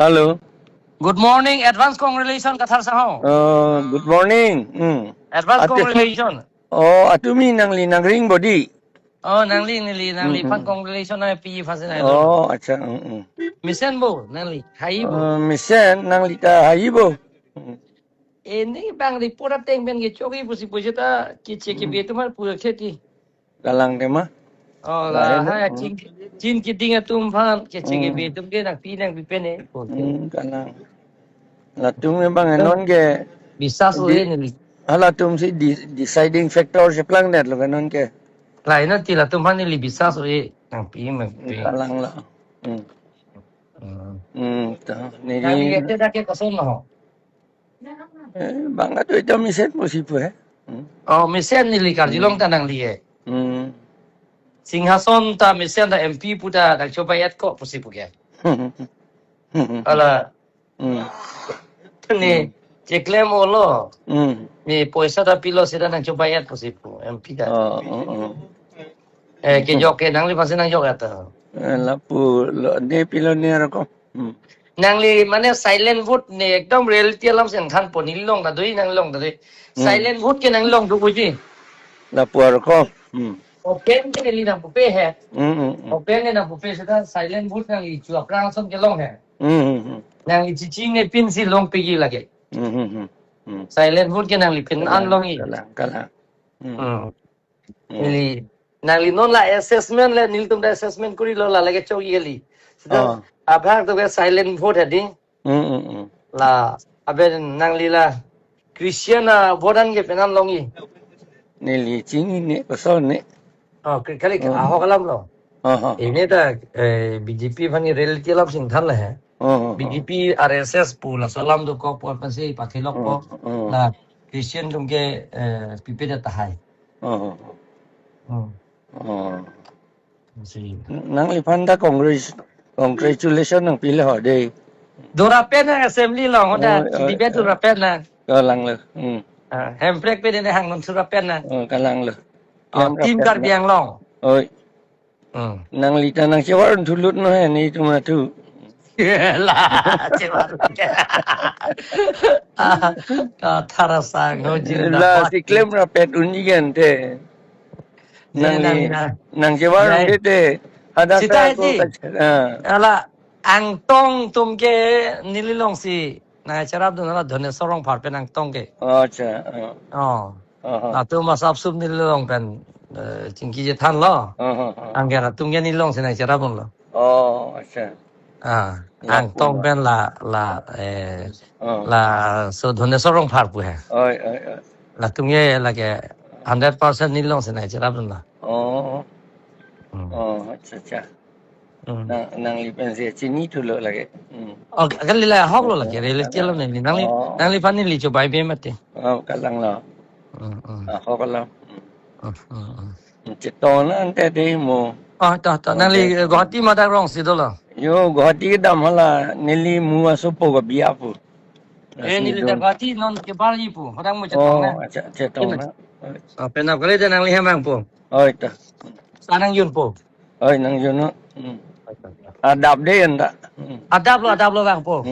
Halo. Good morning, advance congratulations kathar saho. Good morning. Advance congratulations. Atumi nang ring body. Nangli fan congratulations na pi fasin ay Acha. Misen bo, nangli, hai bo. Misen nang lita haibo. Ini bang report ateng ben ge chogi pusi pujita ki cheki betu mar pura kheti. Kalang tema. La ha chin ki dinga tum fan ki cheki betu ge nak pi nang pipene. Kalang. Latung bang enon ke. Bisa suhe nili. Latung si deciding factor si plang net lo enon ke. Lain nanti lah tum fan nili bisa suhe nang pi mang pi. Kalang la. Nang li ete dah ke kosong lah. Bang atu itu misen musipu Misen nili karjilong tanang liye. Singhason ta misen da MP puda dak coba yat kok pusi puge. Ala ni ceklem olo. Ni poisa da pilo sida nang coba yat pusi pu MP da. Ke jok ke nang li pasti nang jok ata. Lapu lo ni pilo ni rako. Nang li mana silent vote ni ekdom reality alam sen khan po ni long da doi nang long da doi. Silent vote ke nang long du puji. Lapu rako. Open ke ni nang pupe hai. Open ni nang pupe sida silent vote nang li chuak rang som ke long hai. Nang li cici ni pin si long pigi lagi. Silent vote ke nang li pin an long i. Kalang. Ili nang li non la assessment la nil tum da assessment kuri lo la lagi chogi gali. Sida abhang to ke silent vote hadi. La abe nang li la Christian votan ke penan long i. Nili cini ni kosong ni. Kali aho kalam lo. Ini dah BJP fani reality alam sing than lah hai. BJP RSS pula salam tu kau puan pasti pakai lok ko la Christian tum ke pipe dah tahai. Nang lipan da congratulation nang pilih ho deh. Dora pen assembly long hoda debate dora pen na. Kalang le. Handbrake pe ni hang non dora pen na. Kalang le. Tim kar biang long. Oi. Nang lita nang cewar tulut no hai ni cuma tu. Lah cewar. Thara sang ho jin La si claim rapet unjian te. Nang cewar te. Ada Sita ji. Ala angtong tum ke nililong si na charap tu nala dhone sorong phar pen angtong ke. Acha. Na tu masap sub nililong pen chingki je than lo. Angkara tum ke nililong si na charap lo. Acha. Angtong pen la so dhone sorong phar pu hai. La tum ke la ke 100% nililong si na charap lo. Acha. Nang lipan si cini tu lo lagi. Kan lila hok lo lagi reality lo ni nang lipan ni li coba ibe mati. Kalang lo. Hok lo. Cito na ante deh mo. Tak nang li Guwahati mata rong si tu lo. Yo Guwahati dam hala nili mua sopo ga biapu. Nili dah Guwahati non ke bali pu. Orang mo cetong na. Cetong na. Penap kali dah nang li hemang pu. Ita. Sanang yun pu. Nang yun no. Adab deh anda. Adab lo bang pu.